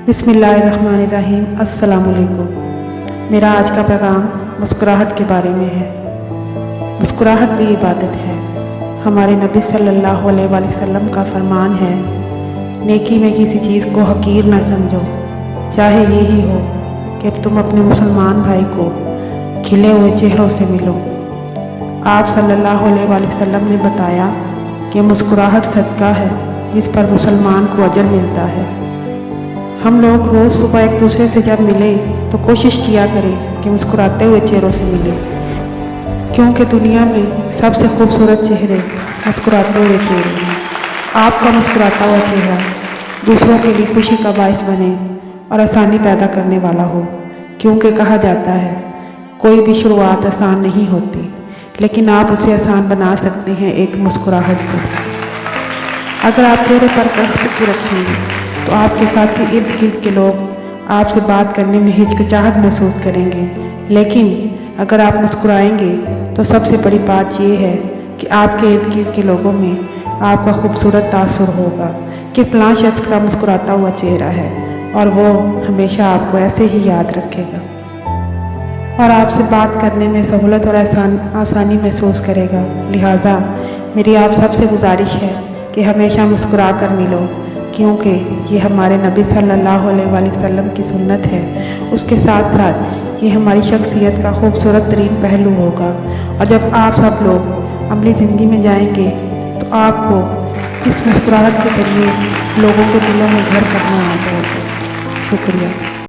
بسم اللہ الرحمن الرحیم۔ السلام علیکم۔ میرا آج کا پیغام مسکراہٹ کے بارے میں ہے۔ مسکراہٹ بھی عبادت ہے۔ ہمارے نبی صلی اللہ علیہ وآلہ وسلم کا فرمان ہے، نیکی میں کسی چیز کو حقیر نہ سمجھو، چاہے یہی ہو کہ تم اپنے مسلمان بھائی کو کھلے ہوئے چہروں سے ملو۔ آپ صلی اللہ علیہ وآلہ وسلم نے بتایا کہ مسکراہٹ صدقہ ہے جس پر مسلمان کو اجر ملتا ہے۔ ہم لوگ روز صبح ایک دوسرے سے جب ملیں تو کوشش کیا کریں کہ مسکراتے ہوئے چہروں سے ملیں، کیونکہ دنیا میں سب سے خوبصورت چہرے مسکراتے ہوئے چہرے ہیں۔ آپ کا مسکراتا ہوا چہرہ دوسروں کے لیے خوشی کا باعث بنے اور آسانی پیدا کرنے والا ہو، کیونکہ کہا جاتا ہے کوئی بھی شروعات آسان نہیں ہوتی، لیکن آپ اسے آسان بنا سکتے ہیں ایک مسکراہٹ سے۔ اگر آپ چہرے پر رخت رکھیں گے تو آپ کے ساتھی ارد گرد کے لوگ آپ سے بات کرنے میں ہچکچاہٹ محسوس کریں گے، لیکن اگر آپ مسکرائیں گے تو سب سے بڑی بات یہ ہے کہ آپ کے ارد گرد کے لوگوں میں آپ کا خوبصورت تاثر ہوگا کہ فلاں شخص کا مسکراتا ہوا چہرہ ہے، اور وہ ہمیشہ آپ کو ایسے ہی یاد رکھے گا اور آپ سے بات کرنے میں سہولت اور آسانی محسوس کرے گا۔ لہٰذا میری آپ سب سے گزارش ہے کہ ہمیشہ مسکرا کر ملو، کیونکہ یہ ہمارے نبی صلی اللہ علیہ وآلہ وسلم کی سنت ہے۔ اس کے ساتھ ساتھ یہ ہماری شخصیت کا خوبصورت ترین پہلو ہوگا، اور جب آپ سب لوگ عملی زندگی میں جائیں گے تو آپ کو اس مسکراہٹ کے ذریعے لوگوں کے دلوں میں گھر کرنا آ جائے گا۔ شکریہ۔